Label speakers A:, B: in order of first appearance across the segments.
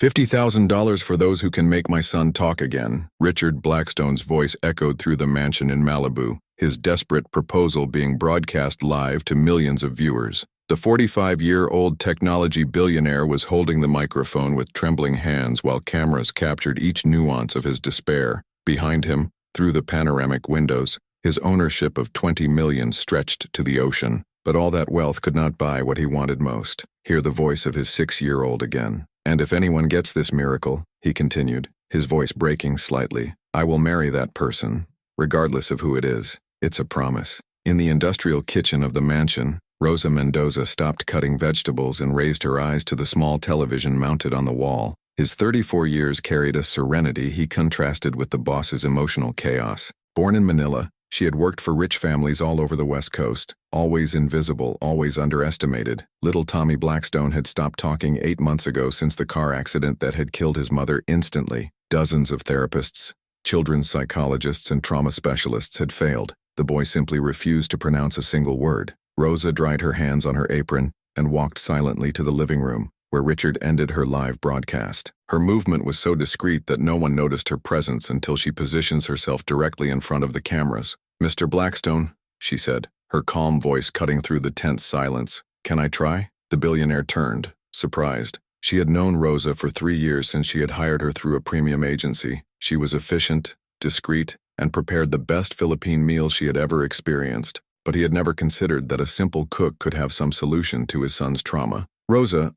A: $50,000 for those who can make my son talk again. Richard Blackstone's voice echoed through the mansion in Malibu, his desperate proposal being broadcast live to millions of viewers. The 45-year-old technology billionaire was holding the microphone with trembling hands while cameras captured each nuance of his despair. Behind him, through the panoramic windows, his ownership of 20 million stretched to the ocean. But all that wealth could not buy what he wanted most. Hear the voice of his 6-year-old again. And if anyone gets this miracle, he continued, his voice breaking slightly, I will marry that person, regardless of who it is. It's a promise. In the industrial kitchen of the mansion, Rosa Mendoza stopped cutting vegetables and raised her eyes to the small television mounted on the wall. His 34 years carried a serenity he contrasted with the boss's emotional chaos. Born in Manila, she had worked for rich families all over the West Coast, always invisible, always underestimated. Little Tommy Blackstone had stopped talking 8 months ago since the car accident that had killed his mother instantly. Dozens of therapists, children's psychologists, and trauma specialists had failed. The boy simply refused to pronounce a single word. Rosa dried her hands on her apron and walked silently to the living room, where Richard ended her live broadcast. Her movement was so discreet that no one noticed her presence until she positions herself directly in front of the cameras. Mr. Blackstone, she said, her calm voice cutting through the tense silence. Can I try? The billionaire turned, surprised. She had known Rosa for 3 years since she had hired her through a premium agency. She was efficient, discreet, and prepared the best Philippine meals she had ever experienced. But he had never considered that a simple cook could have some solution to his son's trauma. Rosa,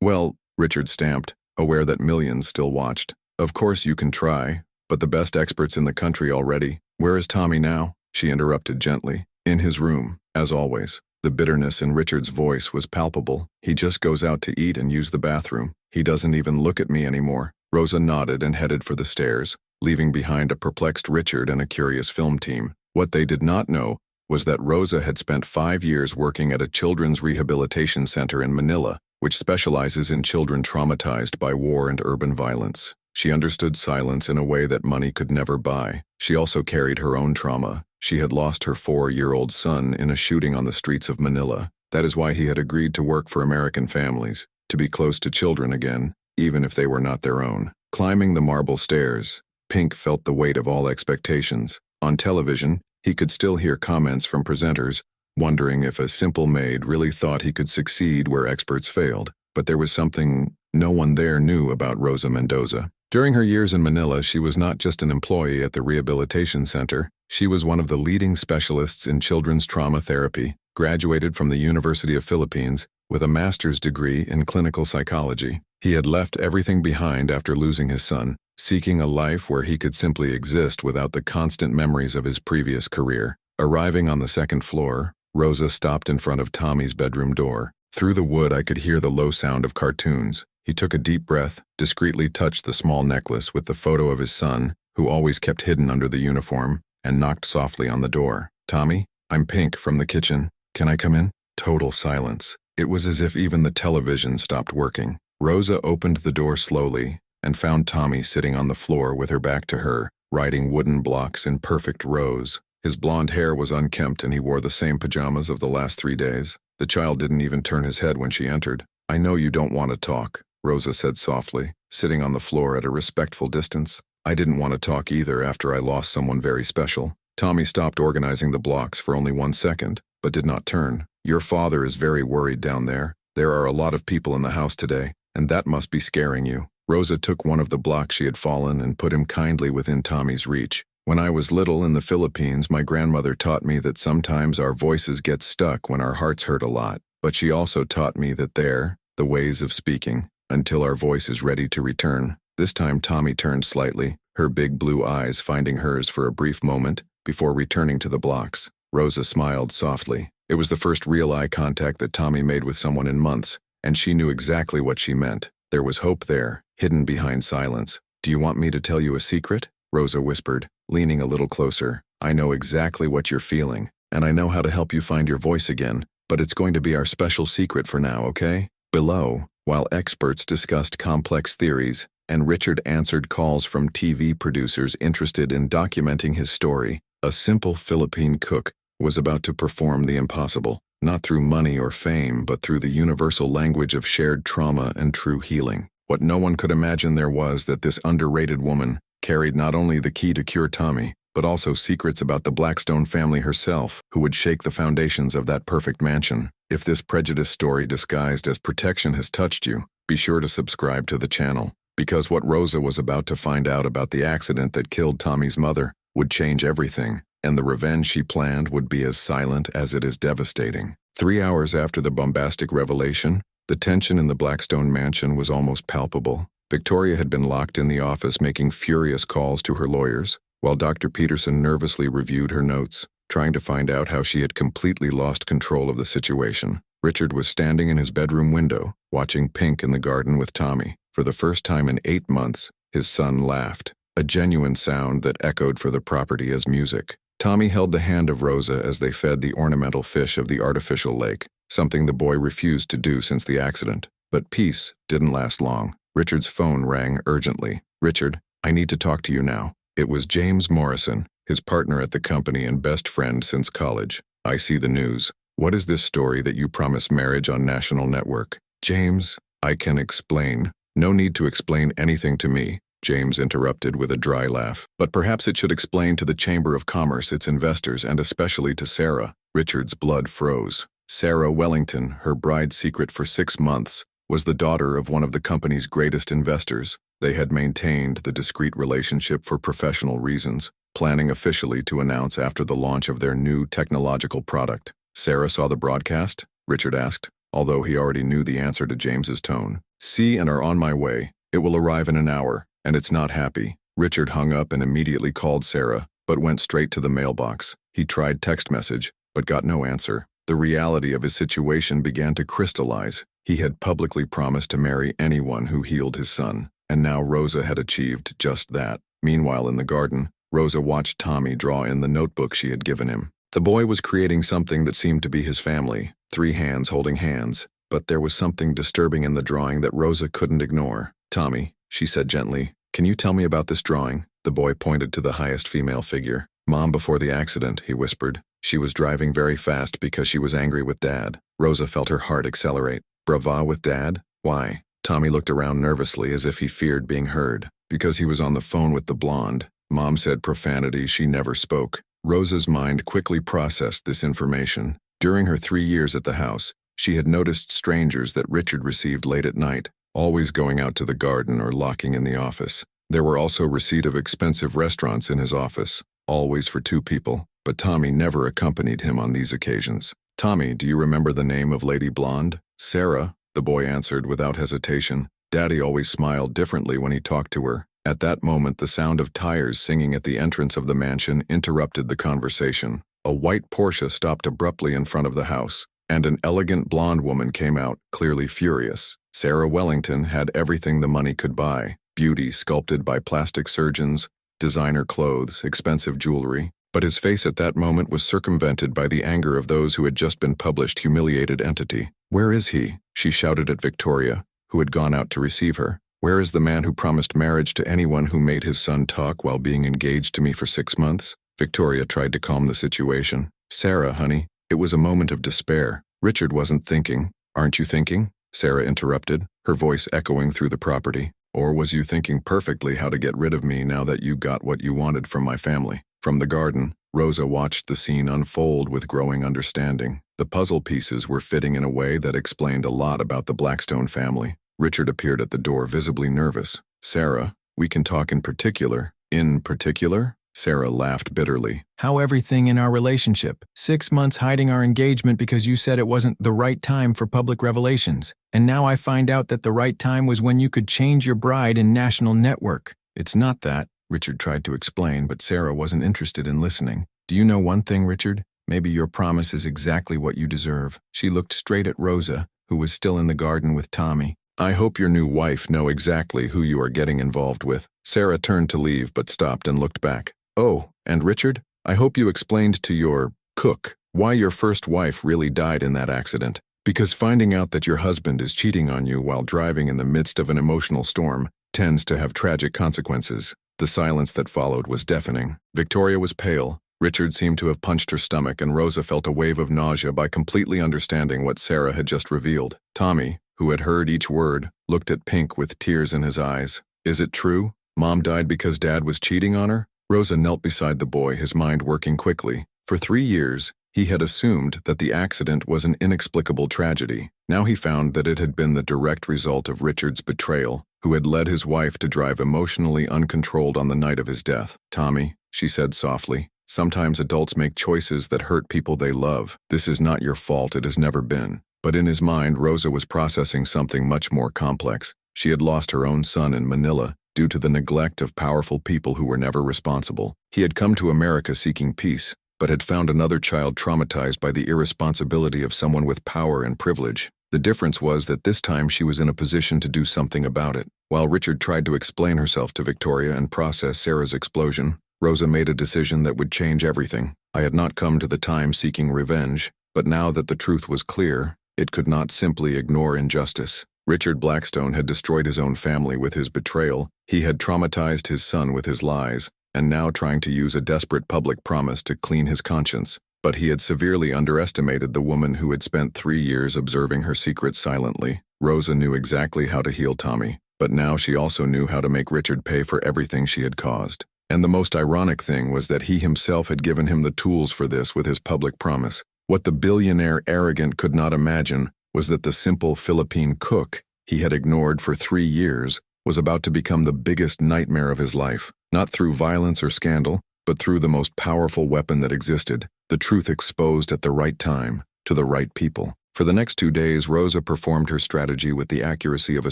A: well, Richard stamped, aware that millions still watched. Of course you can try, but the best experts in the country already. Where is Tommy now? She interrupted gently. In his room, as always. The bitterness in Richard's voice was palpable. He just goes out to eat and use the bathroom. He doesn't even look at me anymore. Rosa nodded and headed for the stairs, leaving behind a perplexed Richard and a curious film team. What they did not know was that Rosa had spent 5 years working at a children's rehabilitation center in Manila, which specializes in children traumatized by war and urban violence. She understood silence in a way that money could never buy. She also carried her own trauma. She had lost her 4-year-old son in a shooting on the streets of Manila. That is why he had agreed to work for American families, to be close to children again, even if they were not their own. Climbing the marble stairs, Pink felt the weight of all expectations. On television, he could still hear comments from presenters, wondering if a simple maid really thought he could succeed where experts failed. But there was something no one there knew about Rosa Mendoza. During her years in Manila, she was not just an employee at the rehabilitation center. She was one of the leading specialists in children's trauma therapy, graduated from the University of Philippines with a master's degree in clinical psychology. He had left everything behind after losing his son, seeking a life where he could simply exist without the constant memories of his previous career. Arriving on the 2nd floor, Rosa stopped in front of Tommy's bedroom door. Through the wood, I could hear the low sound of cartoons. He took a deep breath, discreetly touched the small necklace with the photo of his son, who always kept hidden under the uniform, and knocked softly on the door. Tommy, I'm Pink from the kitchen. Can I come in? Total silence. It was as if even the television stopped working. Rosa opened the door slowly and found Tommy sitting on the floor with her back to her, writing wooden blocks in perfect rows. His blonde hair was unkempt and he wore the same pajamas of the last 3 days. The child didn't even turn his head when she entered. I know you don't want to talk, Rosa said softly, sitting on the floor at a respectful distance. I didn't want to talk either after I lost someone very special. Tommy stopped organizing the blocks for only 1 second, but did not turn. Your father is very worried down there. There are a lot of people in the house today, and that must be scaring you. Rosa took one of the blocks she had fallen and put him kindly within Tommy's reach. When I was little in the Philippines, my grandmother taught me that sometimes our voices get stuck when our hearts hurt a lot. But she also taught me that the ways of speaking, until our voice is ready to return. This time Tommy turned slightly, her big blue eyes finding hers for a brief moment before returning to the blocks. Rosa smiled softly. It was the first real eye contact that Tommy made with someone in months, and she knew exactly what she meant. There was hope there, hidden behind silence. Do you want me to tell you a secret? Rosa whispered, leaning a little closer. I know exactly what you're feeling, and I know how to help you find your voice again, but it's going to be our special secret for now, okay? Below, while experts discussed complex theories, and Richard answered calls from TV producers interested in documenting his story, a simple Philippine cook was about to perform the impossible, not through money or fame, but through the universal language of shared trauma and true healing. What no one could imagine there was that this underrated woman carried not only the key to cure Tommy, but also secrets about the Blackstone family herself, who would shake the foundations of that perfect mansion. If this prejudice story disguised as protection has touched you, be sure to subscribe to the channel, because what Rosa was about to find out about the accident that killed Tommy's mother would change everything, and the revenge she planned would be as silent as it is devastating. 3 hours after the bombastic revelation, the tension in the Blackstone mansion was almost palpable. Victoria had been locked in the office making furious calls to her lawyers, while Dr. Peterson nervously reviewed her notes, trying to find out how she had completely lost control of the situation. Richard was standing in his bedroom window, watching Pink in the garden with Tommy. For the first time in 8 months, his son laughed, a genuine sound that echoed for the property as music. Tommy held the hand of Rosa as they fed the ornamental fish of the artificial lake, something the boy refused to do since the accident. But peace didn't last long. Richard's phone rang urgently. "Richard, I need to talk to you now." It was James Morrison, his partner at the company and best friend since college. "I see the news. What is this story that you promised marriage on national network?" "James, I can explain." "No need to explain anything to me," James interrupted with a dry laugh. "But perhaps it should explain to the Chamber of Commerce, its investors, and especially to Sarah." Richard's blood froze. Sarah Wellington, her bride's secret for 6 months, was the daughter of one of the company's greatest investors. They had maintained the discreet relationship for professional reasons, planning officially to announce after the launch of their new technological product. "Sarah saw the broadcast?" Richard asked, although he already knew the answer to James's tone. "See and are on my way. It will arrive in an hour, and it's not happy." Richard hung up and immediately called Sarah, but went straight to the mailbox. He tried text message, but got no answer. The reality of his situation began to crystallize. He had publicly promised to marry anyone who healed his son, and now Rosa had achieved just that. Meanwhile, in the garden, Rosa watched Tommy draw in the notebook she had given him. The boy was creating something that seemed to be his family, 3 hands holding hands, but there was something disturbing in the drawing that Rosa couldn't ignore. "Tommy," she said gently, "can you tell me about this drawing?" The boy pointed to the highest female figure. "Mom before the accident," he whispered. "She was driving very fast because she was angry with Dad." Rosa felt her heart accelerate. "Brava with Dad? Why?" Tommy looked around nervously as if he feared being heard. "Because he was on the phone with the blonde. Mom said profanity she never spoke." Rosa's mind quickly processed this information. During her 3 years at the house, she had noticed strangers that Richard received late at night, always going out to the garden or locking in the office. There were also receipt of expensive restaurants in his office, always for 2 people, but Tommy never accompanied him on these occasions. "Tommy, do you remember the name of Lady Blonde?" "Sarah," the boy answered without hesitation. Daddy always smiled differently when he talked to her. At that moment, the sound of tires singing at the entrance of the mansion interrupted the conversation. A white Porsche stopped abruptly in front of the house, and an elegant blonde woman came out, clearly furious. Sarah Wellington had everything the money could buy: beauty sculpted by plastic surgeons, designer clothes, expensive jewelry. But his face at that moment was circumvented by the anger of those who had just been published humiliated entity. "Where is he?" she shouted at Victoria, who had gone out to receive her. "Where is the man who promised marriage to anyone who made his son talk while being engaged to me for 6 months? Victoria tried to calm the situation. "Sarah, honey." It was a moment of despair. Richard wasn't thinking. "Aren't you thinking?" Sarah interrupted, her voice echoing through the property. "Or was you thinking perfectly how to get rid of me now that you got what you wanted from my family?" From the garden, Rosa watched the scene unfold with growing understanding. The puzzle pieces were fitting in a way that explained a lot about the Blackstone family. Richard appeared at the door, visibly nervous. "Sarah, we can talk in particular." "In particular?" Sarah laughed bitterly.
B: "How everything in our relationship. 6 months hiding our engagement because you said it wasn't the right time for public revelations. And now I find out that the right time was when you could change your bride in national network." "It's not that," Richard tried to explain, but Sarah wasn't interested in listening. "Do you know one thing, Richard? Maybe your promise is exactly what you deserve." She looked straight at Rosa, who was still in the garden with Tommy. "I hope your new wife know exactly who you are getting involved with." Sarah turned to leave but stopped and looked back. "Oh, and Richard, I hope you explained to your cook why your first wife really died in that accident. Because finding out that your husband is cheating on you while driving in the midst of an emotional storm tends to have tragic consequences." The silence that followed was deafening. Victoria was pale. Richard seemed to have punched her stomach, and Rosa felt a wave of nausea by completely understanding what Sarah had just revealed. Tommy,
A: who had heard each word, looked at Pink with tears in his eyes. Is it true? Mom died because Dad was cheating on her? Rosa knelt beside the boy, his mind working quickly. For 3 years, he had assumed that the accident was an inexplicable tragedy. Now he found that it had been the direct result of Richard's betrayal, who had led his wife to drive emotionally uncontrolled on the night of his death. Tommy, she said softly, sometimes adults make choices that hurt people they love. This is not your fault, it has never been. But in his mind, Rosa was processing something much more complex. She had lost her own son in Manila due to the neglect of powerful people who were never responsible. He had come to America seeking peace, but had found another child traumatized by the irresponsibility of someone with power and privilege. The difference was that this time she was in a position to do something about it. While Richard tried to explain herself to Victoria and process Sarah's explosion, Rosa made a decision that would change everything. I had not come to the time seeking revenge, but now that the truth was clear, it could not simply ignore injustice. Richard Blackstone had destroyed his own family with his betrayal, he had traumatized his son with his lies, and now trying to use a desperate public promise to clean his conscience. But he had severely underestimated the woman who had spent 3 years observing her secrets silently. Rosa knew exactly how to heal Tommy, but now she also knew how to make Richard pay for everything she had caused. And the most ironic thing was that he himself had given him the tools for this with his public promise. What the billionaire arrogant could not imagine was that the simple Philippine cook he had ignored for 3 years was about to become the biggest nightmare of his life, not through violence or scandal, but through the most powerful weapon that existed, the truth exposed at the right time, to the right people. For the next 2 days, Rosa performed her strategy with the accuracy of a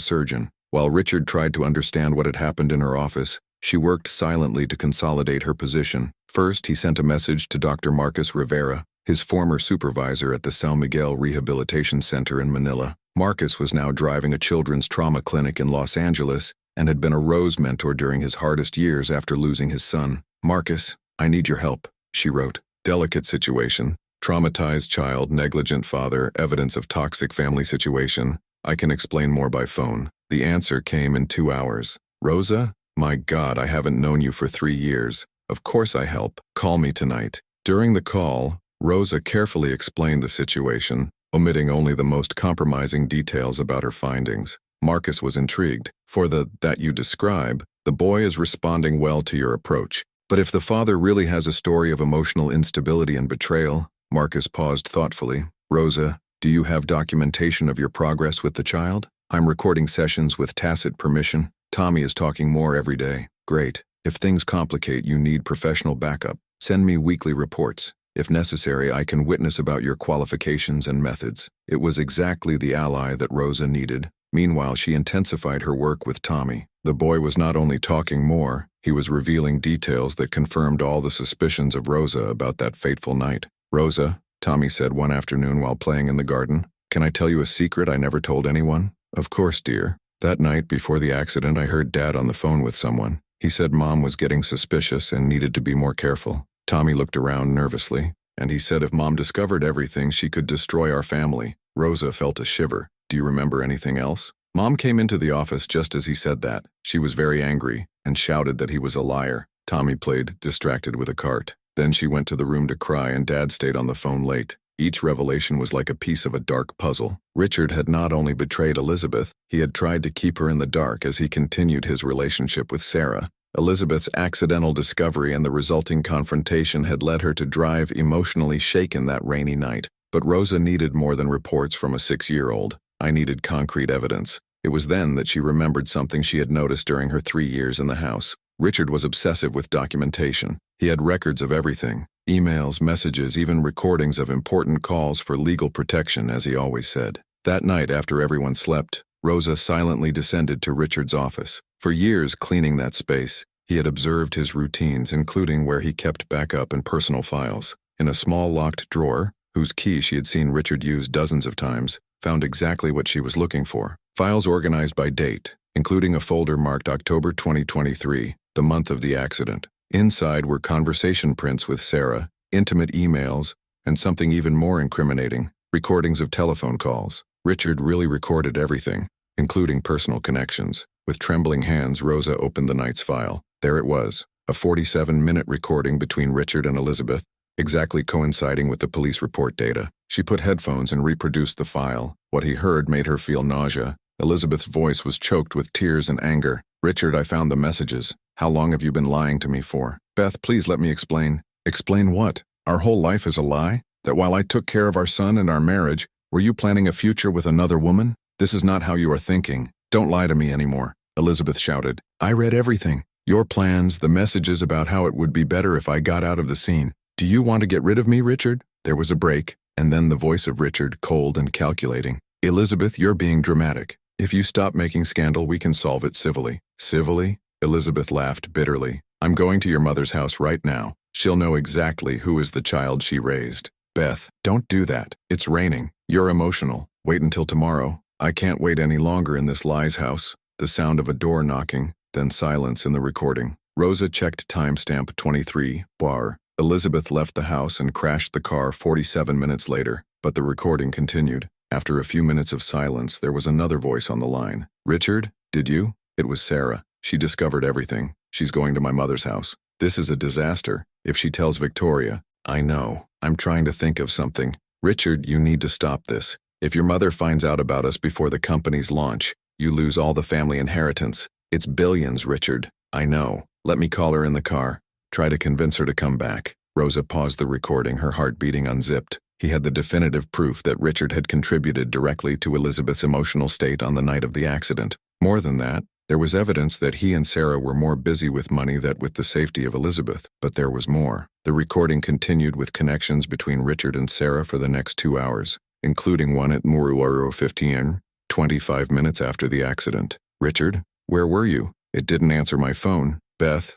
A: surgeon. While Richard tried to understand what had happened in her office, she worked silently to consolidate her position. First, he sent a message to Dr. Marcus Rivera, his former supervisor at the San Miguel Rehabilitation Center in Manila. Marcus was now driving a children's trauma clinic in Los Angeles and had been a Rose mentor during his hardest years after losing his son. Marcus, I need your help, she wrote. Delicate situation. Traumatized child, negligent father, evidence of toxic family situation. I can explain more by phone. The answer came in 2 hours. Rosa? My God, I haven't known you for 3 years. Of course I help. Call me tonight. During the call, Rosa carefully explained the situation, omitting only the most compromising details about her findings. Marcus was intrigued. For that you describe, the boy is responding well to your approach. But if the father really has a story of emotional instability and betrayal, Marcus paused thoughtfully. Rosa, do you have documentation of your progress with the child? I'm recording sessions with tacit permission. Tommy is talking more every day. Great. If things complicate, you need professional backup. Send me weekly reports. If necessary, I can witness about your qualifications and methods. It was exactly the ally that Rosa needed. Meanwhile, she intensified her work with Tommy. The boy was not only talking more, he was revealing details that confirmed all the suspicions of Rosa about that fateful night. Rosa, Tommy said one afternoon while playing in the garden, can I tell you a secret I never told anyone? Of course, dear. That night before the accident, I heard Dad on the phone with someone. He said Mom was getting suspicious and needed to be more careful. Tommy looked around nervously, and he said if Mom discovered everything, she could destroy our family. Rosa felt a shiver. Do you remember anything else? Mom came into the office just as he said that. She was very angry and shouted that he was a liar. Tommy played distracted with a cart. Then she went to the room to cry and Dad stayed on the phone late. Each revelation was like a piece of a dark puzzle. Richard had not only betrayed Elizabeth, he had tried to keep her in the dark as he continued his relationship with Sarah. Elizabeth's accidental discovery and the resulting confrontation had led her to drive emotionally shaken that rainy night. But Rosa needed more than reports from a 6-year-old. I needed concrete evidence. It was then that she remembered something she had noticed during her 3 years in the house. Richard was obsessive with documentation. He had records of everything. Emails, messages, even recordings of important calls for legal protection, as he always said. That night, after everyone slept, Rosa silently descended to Richard's office. For years cleaning that space, he had observed his routines, including where he kept backup and personal files. In a small locked drawer, whose key she had seen Richard use dozens of times, found exactly what she was looking for. Files organized by date, including a folder marked October 2023, the month of the accident. Inside were conversation prints with Sarah, intimate emails, and something even more incriminating, recordings of telephone calls. Richard really recorded everything, including personal connections. With trembling hands, Rosa opened the night's file. There it was, a 47-minute recording between Richard and Elizabeth, exactly coinciding with the police report data. She put headphones and reproduced the file. What he heard made her feel nausea. Elizabeth's voice was choked with tears and anger. Richard, I found the messages. How long have you been lying to me for? Beth, please let me explain. Explain what? Our whole life is a lie? That while I took care of our son and our marriage, were you planning a future with another woman? This is not how you are thinking. Don't lie to me anymore, Elizabeth shouted. I read everything. Your plans, the messages about how it would be better if I got out of the scene. Do you want to get rid of me, Richard? There was a break, and then the voice of Richard, cold and calculating. Elizabeth, you're being dramatic. If you stop making scandal, we can solve it civilly. Civilly? Elizabeth laughed bitterly. I'm going to your mother's house right now. She'll know exactly who is the child she raised. Beth, don't do that. It's raining. You're emotional. Wait until tomorrow. I can't wait any longer in this lies house. The sound of a door knocking, then silence in the recording. Rosa checked timestamp 23, bar. Elizabeth left the house and crashed the car 47 minutes later, but the recording continued. After a few minutes of silence, there was another voice on the line. Richard, did you? It was Sarah. She discovered everything. She's going to my mother's house. This is a disaster. If she tells Victoria, I know. I'm trying to think of something. Richard, you need to stop this. If your mother finds out about us before the company's launch, you lose all the family inheritance. It's billions, Richard. I know. Let me call her in the car. Try to convince her to come back. Rosa paused the recording, her heart beating unzipped. He had the definitive proof that Richard had contributed directly to Elizabeth's emotional state on the night of the accident. More than that, there was evidence that he and Sarah were more busy with money than with the safety of Elizabeth. But there was more. The recording continued with connections between Richard and Sarah for the next 2 hours, including one at Muruaro 15, 25 minutes after the accident. Richard, where were you? It didn't answer my phone. Beth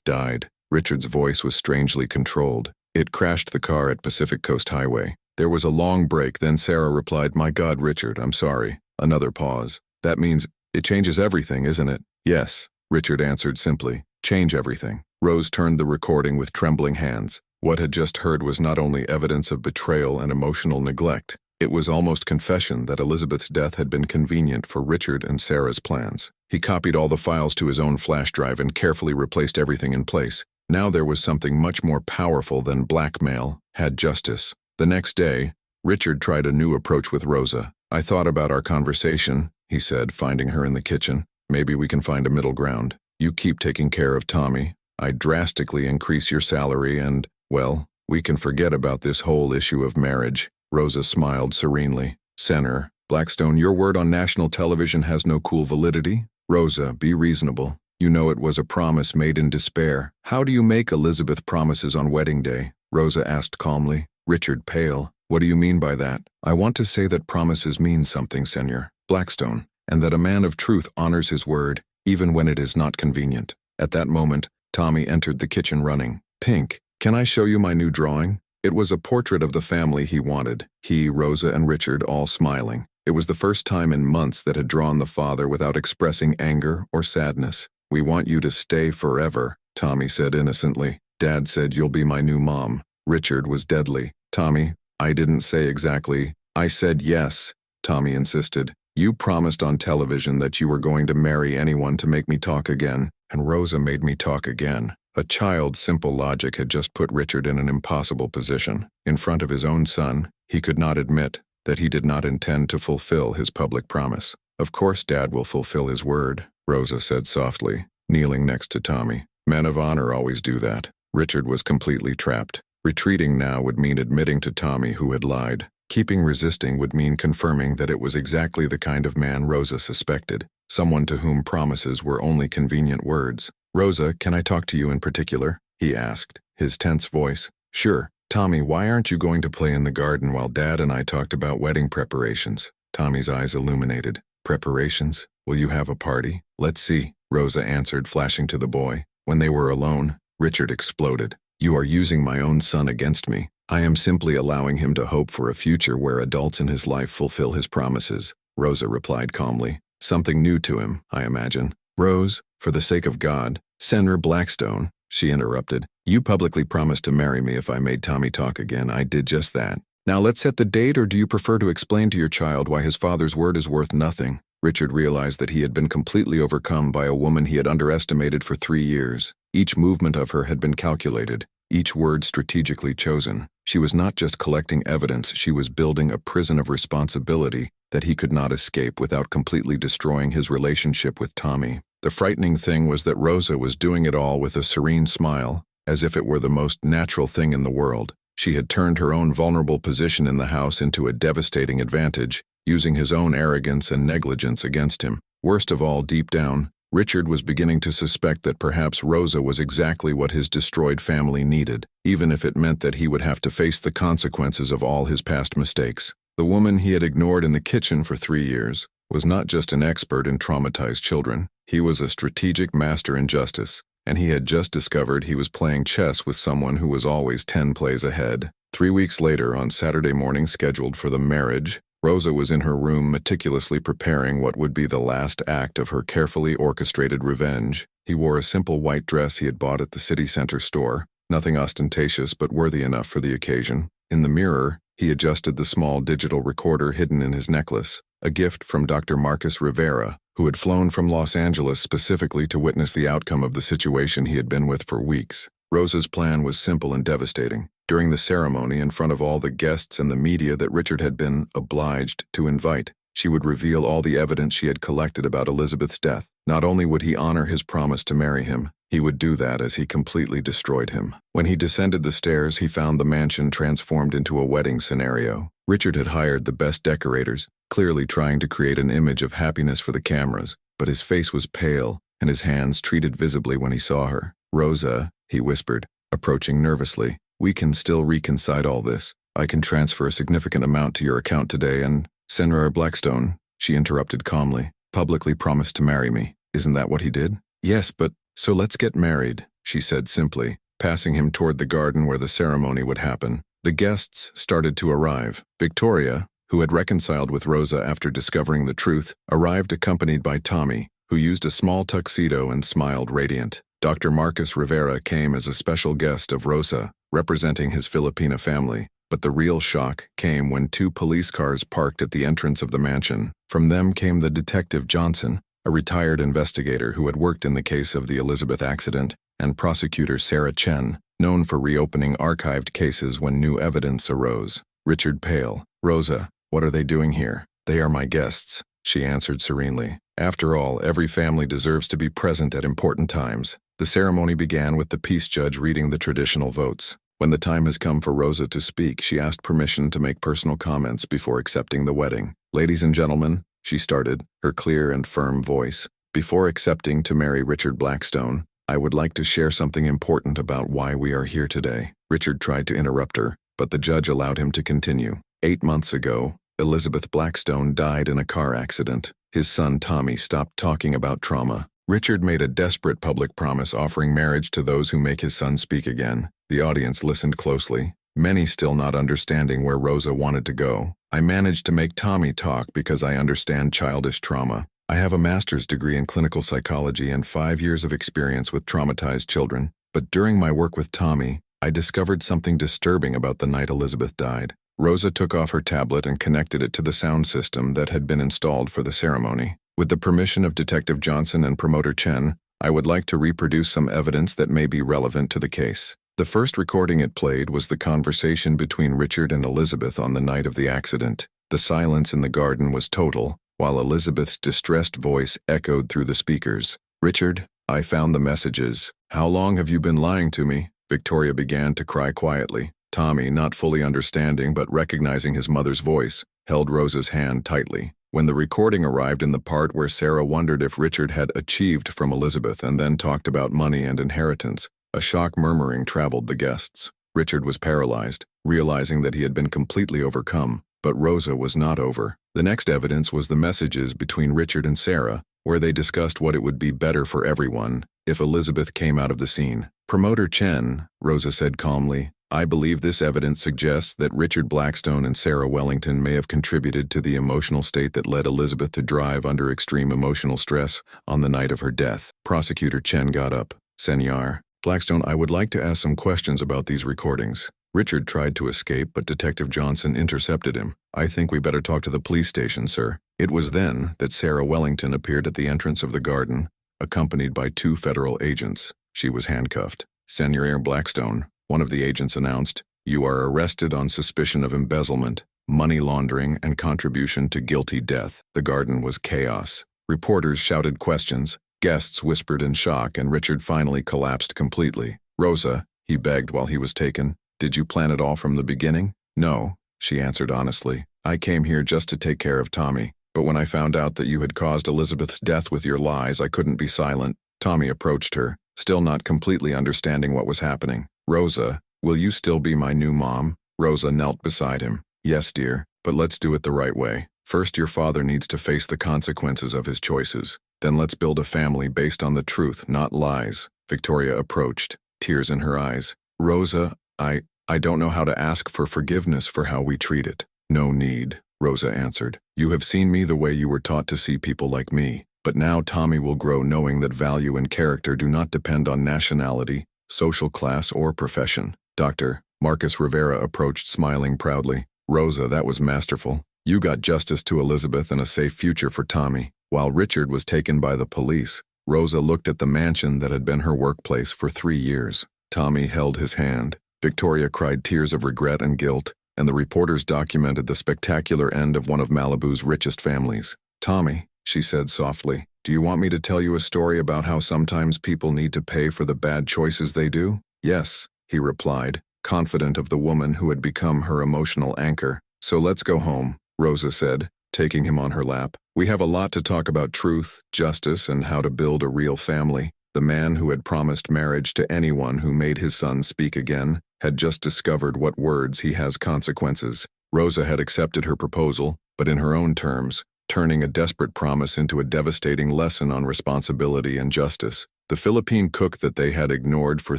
A: died. Richard's voice was strangely controlled. It crashed the car at Pacific Coast Highway. There was a long break, then Sarah replied, My God, Richard, I'm sorry. Another pause. That means it changes everything, isn't it? Yes, Richard answered simply. Change everything. Rose turned the recording with trembling hands. What had just heard was not only evidence of betrayal and emotional neglect, it was almost confession that Elizabeth's death had been convenient for Richard and Sarah's plans. He copied all the files to his own flash drive and carefully replaced everything in place. Now there was something much more powerful than blackmail, had justice. The next day, Richard tried a new approach with Rosa. I thought about our conversation, he said, finding her in the kitchen. Maybe we can find a middle ground. You keep taking care of Tommy. I drastically increase your salary and, well, we can forget about this whole issue of marriage. Rosa smiled serenely. Senator Blackstone, your word on national television has no cool validity. Rosa, be reasonable. You know it was a promise made in despair. How do you make Elizabeth promises on wedding day? Rosa asked calmly. Richard pale. What do you mean by that? I want to say that promises mean something, Senor Blackstone, and that a man of truth honors his word, even when it is not convenient. At that moment, Tommy entered the kitchen running. Pink, can I show you my new drawing? It was a portrait of the family he wanted. He, Rosa, and Richard all smiling. It was the first time in months that had drawn the father without expressing anger or sadness. We want you to stay forever, Tommy said innocently. Dad said you'll be my new mom. Richard was deadly. Tommy, I didn't say exactly. I said yes, Tommy insisted. You promised on television that you were going to marry anyone to make me talk again, and Rosa made me talk again. A child's simple logic had just put Richard in an impossible position. In front of his own son, he could not admit that he did not intend to fulfill his public promise. Of course Dad will fulfill his word, Rosa said softly, kneeling next to Tommy. Men of honor always do that. Richard was completely trapped. Retreating now would mean admitting to Tommy who had lied. Keeping resisting would mean confirming that it was exactly the kind of man Rosa suspected, someone to whom promises were only convenient words. Rosa, can I talk to you in particular? He asked, his tense voice. Sure. Tommy, why aren't you going to play in the garden while Dad and I talked about wedding preparations? Tommy's eyes illuminated. Preparations? Will you have a party? Let's see, Rosa answered, flashing to the boy. When they were alone, Richard exploded. You are using my own son against me. I am simply allowing him to hope for a future where adults in his life fulfill his promises, Rosa replied calmly. Something new to him, I imagine. Rose, for the sake of God, Senator Blackstone, she interrupted. You publicly promised to marry me if I made Tommy talk again. I did just that. Now let's set the date, or do you prefer to explain to your child why his father's word is worth nothing? Richard realized that he had been completely overcome by a woman he had underestimated for 3 years. Each movement of her had been calculated. each word strategically chosen. She was not just collecting evidence, she was building a prison of responsibility that he could not escape without completely destroying his relationship with Tommy. The frightening thing was that Rosa was doing it all with a serene smile, as if it were the most natural thing in the world. She had turned her own vulnerable position in the house into a devastating advantage, using his own arrogance and negligence against him. Worst of all, deep down, Richard was beginning to suspect that perhaps Rosa was exactly what his destroyed family needed, even if it meant that he would have to face the consequences of all his past mistakes. The woman he had ignored in the kitchen for 3 years was not just an expert in traumatized children. He was a strategic master in justice, and he had just discovered he was playing chess with someone who was always 10 plays ahead. 3 weeks later, on Saturday morning scheduled for the marriage, Rosa was in her room meticulously preparing what would be the last act of her carefully orchestrated revenge. He wore a simple white dress he had bought at the city center store, nothing ostentatious but worthy enough for the occasion. In the mirror, he adjusted the small digital recorder hidden in his necklace, a gift from Dr. Marcus Rivera, who had flown from Los Angeles specifically to witness the outcome of the situation he had been with for weeks. Rosa's plan was simple and devastating. During the ceremony, in front of all the guests and the media that Richard had been obliged to invite, she would reveal all the evidence she had collected about Elizabeth's death. Not only would he honor his promise to marry him, he would do that as he completely destroyed him. When he descended the stairs, he found the mansion transformed into a wedding scenario. Richard had hired the best decorators, clearly trying to create an image of happiness for the cameras, but his face was pale and his hands treated visibly when he saw her. "Rosa," he whispered, approaching nervously, "we can still reconcile all this. I can transfer a significant amount to your account today and Senator Blackstone," she interrupted calmly, "publicly promised to marry me. Isn't that what he did?" "Yes, but so let's get married," she said simply, passing him toward the garden where the ceremony would happen. The guests started to arrive. Victoria, who had reconciled with Rosa after discovering the truth, arrived accompanied by Tommy, who used a small tuxedo and smiled radiant. Dr. Marcus Rivera came as a special guest of Rosa, representing his Filipina family. But the real shock came when 2 police cars parked at the entrance of the mansion. From them came the Detective Johnson, a retired investigator who had worked in the case of the Elizabeth accident, and prosecutor Sarah Chen, known for reopening archived cases when new evidence arose. Richard pale. "Rosa, what are they doing here?" "They are my guests," she answered serenely. After all, every family deserves to be present at important times. The ceremony began with the peace judge reading the traditional votes. When the time has come for Rosa to speak, she asked permission to make personal comments before accepting the wedding. "Ladies and gentlemen," she started, her clear and firm voice, "before accepting to marry Richard Blackstone, I would like to share something important about why we are here today." Richard tried to interrupt her, but the judge allowed him to continue. 8 months ago, Elizabeth Blackstone died in a car accident. His son Tommy stopped talking about trauma. Richard made a desperate public promise offering marriage to those who make his son speak again. The audience listened closely, many still not understanding where Rosa wanted to go. "I managed to make Tommy talk because I understand childish trauma. I have a master's degree in clinical psychology and 5 years of experience with traumatized children. But during my work with Tommy, I discovered something disturbing about the night Elizabeth died." Rosa took off her tablet and connected it to the sound system that had been installed for the ceremony. "With the permission of Detective Johnson and Promoter Chen, I would like to reproduce some evidence that may be relevant to the case." The first recording it played was the conversation between Richard and Elizabeth on the night of the accident. The silence in the garden was total, while Elizabeth's distressed voice echoed through the speakers. "Richard, I found the messages. How long have you been lying to me?" Victoria began to cry quietly. Tommy, not fully understanding but recognizing his mother's voice, held Rosa's hand tightly. When the recording arrived in the part where Sarah wondered if Richard had achieved from Elizabeth and then talked about money and inheritance, a shock murmuring traveled the guests. Richard was paralyzed, realizing that he had been completely overcome, but Rosa was not over. The next evidence was the messages between Richard and Sarah, where they discussed what it would be better for everyone if Elizabeth came out of the scene. "Promoter Chen," Rosa said calmly, "I believe this evidence suggests that Richard Blackstone and Sarah Wellington may have contributed to the emotional state that led Elizabeth to drive under extreme emotional stress on the night of her death." Prosecutor Chen got up. "Senor Blackstone, I would like to ask some questions about these recordings." Richard tried to escape, but Detective Johnson intercepted him. "I think we better talk to the police station, sir." It was then that Sarah Wellington appeared at the entrance of the garden, accompanied by 2 federal agents. She was handcuffed. "Senor Blackstone, One of the agents announced, "You are arrested on suspicion of embezzlement, money laundering, and contribution to guilty death." The garden was chaos. Reporters shouted questions, guests whispered in shock, and Richard finally collapsed completely. "Rosa," he begged while he was taken, "did you plan it all from the beginning?" "No," she answered honestly. "I came here just to take care of Tommy. But when I found out that you had caused Elizabeth's death with your lies, I couldn't be silent." Tommy approached her, still not completely understanding what was happening. "Rosa, will you still be my new mom?" Rosa knelt beside him. "Yes, dear, but let's do it the right way. First, your father needs to face the consequences of his choices. Then let's build a family based on the truth, not lies." Victoria approached, tears in her eyes. "Rosa, I don't know how to ask for forgiveness for how we treat it." "No need," Rosa answered. "You have seen me the way you were taught to see people like me. But now Tommy will grow knowing that value and character do not depend on nationality, social class, or profession." Dr. Marcus Rivera approached, smiling proudly. "Rosa, that was masterful. You got justice to Elizabeth and a safe future for Tommy." While Richard was taken by the police, Rosa looked at the mansion that had been her workplace for 3 years. Tommy held his hand. Victoria cried tears of regret and guilt, and the reporters documented the spectacular end of one of Malibu's richest families. "Tommy," she said softly, "do you want me to tell you a story about how sometimes people need to pay for the bad choices they do?" "Yes," he replied, confident of the woman who had become her emotional anchor. "So let's go home," Rosa said, taking him on her lap. "We have a lot to talk about: truth, justice, and how to build a real family." The man who had promised marriage to anyone who made his son speak again had just discovered what words he has consequences. Rosa had accepted her proposal, but in her own terms, turning a desperate promise into a devastating lesson on responsibility and justice. The Philippine cook that they had ignored for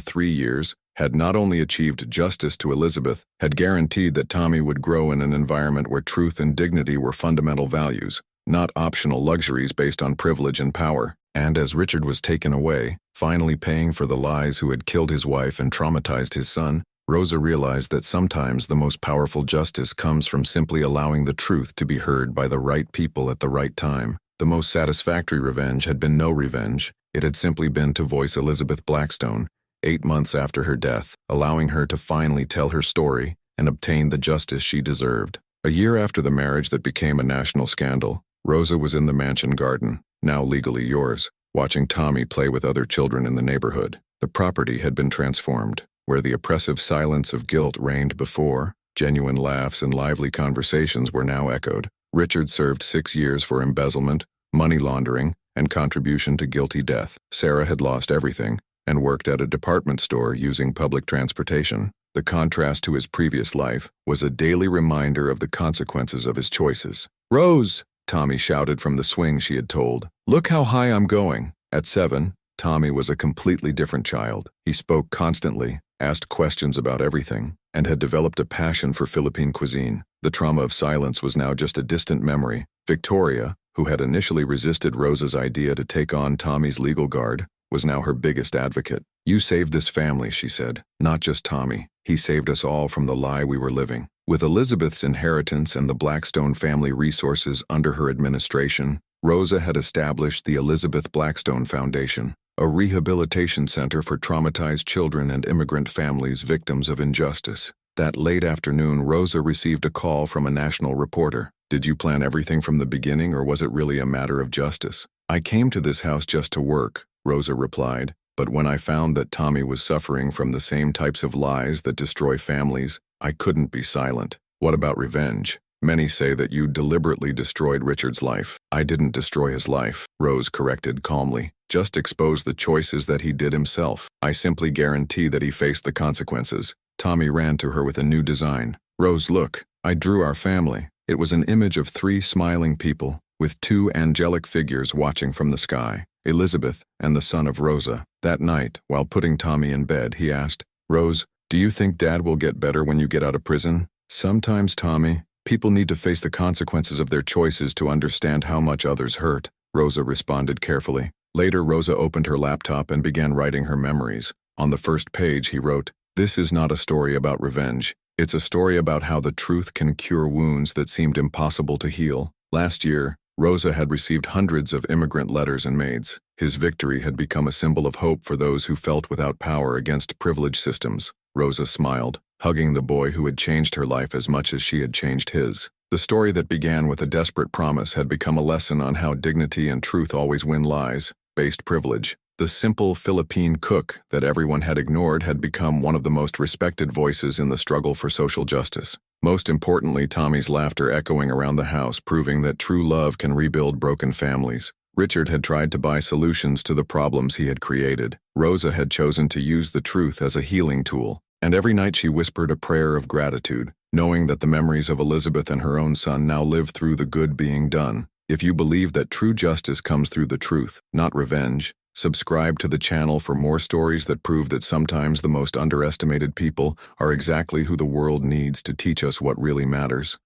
A: 3 years had not only achieved justice to Elizabeth, had guaranteed that Tommy would grow in an environment where truth and dignity were fundamental values, not optional luxuries based on privilege and power. And as Richard was taken away, finally paying for the lies who had killed his wife and traumatized his son, Rosa realized that sometimes the most powerful justice comes from simply allowing the truth to be heard by the right people at the right time. The most satisfactory revenge had been no revenge. It had simply been to voice Elizabeth Blackstone, 8 months after her death, allowing her to finally tell her story and obtain the justice she deserved. A year after the marriage that became a national scandal, Rosa was in the mansion garden, now legally yours, watching Tommy play with other children in the neighborhood. The property had been transformed. Where the oppressive silence of guilt reigned before, genuine laughs and lively conversations were now echoed. Richard served 6 years for embezzlement, money laundering, and contribution to guilty death. Sarah had lost everything and worked at a department store using public transportation. The contrast to his previous life was a daily reminder of the consequences of his choices. "Rose!" Tommy shouted from the swing she had told. "Look how high I'm going." At 7, Tommy was a completely different child. He spoke constantly, asked questions about everything, and had developed a passion for Philippine cuisine. The trauma of silence was now just a distant memory. Victoria, who had initially resisted Rosa's idea to take on Tommy's legal guard, was now her biggest advocate. "You saved this family," she said. "Not just Tommy. He saved us all from the lie we were living." With Elizabeth's inheritance and the Blackstone family resources under her administration, Rosa had established the Elizabeth Blackstone Foundation, a rehabilitation center for traumatized children and immigrant families victims of injustice. That late afternoon, Rosa received a call from a national reporter. "Did you plan everything from the beginning, or was it really a matter of justice?" "I came to this house just to work," Rosa replied, "but when I found that Tommy was suffering from the same types of lies that destroy families, I couldn't be silent." "What about revenge? Many say that you deliberately destroyed Richard's life." "I didn't destroy his life," Rose corrected calmly. "Just expose the choices that he did himself. I simply guarantee that he faced the consequences." Tommy ran to her with a new design. "Rose, look, I drew our family." It was an image of 3 smiling people, with 2 angelic figures watching from the sky, Elizabeth and the son of Rosa. That night, while putting Tommy in bed, he asked, "Rose, do you think Dad will get better when you get out of prison?" "Sometimes, Tommy, people need to face the consequences of their choices to understand how much others hurt," Rosa responded carefully. Later, Rosa opened her laptop and began writing her memories. On the first page, he wrote, "This is not a story about revenge. It's a story about how the truth can cure wounds that seemed impossible to heal." Last year, Rosa had received hundreds of immigrant letters and maids. His victory had become a symbol of hope for those who felt without power against privilege systems. Rosa smiled, hugging the boy who had changed her life as much as she had changed his. The story that began with a desperate promise had become a lesson on how dignity and truth always win lies-based privilege. The simple Philippine cook that everyone had ignored had become one of the most respected voices in the struggle for social justice. Most importantly, Tommy's laughter echoing around the house, proving that true love can rebuild broken families. Richard had tried to buy solutions to the problems he had created. Rosa had chosen to use the truth as a healing tool, and every night she whispered a prayer of gratitude, knowing that the memories of Elizabeth and her own son now lived through the good being done. If you believe that true justice comes through the truth, not revenge, subscribe to the channel for more stories that prove that sometimes the most underestimated people are exactly who the world needs to teach us what really matters.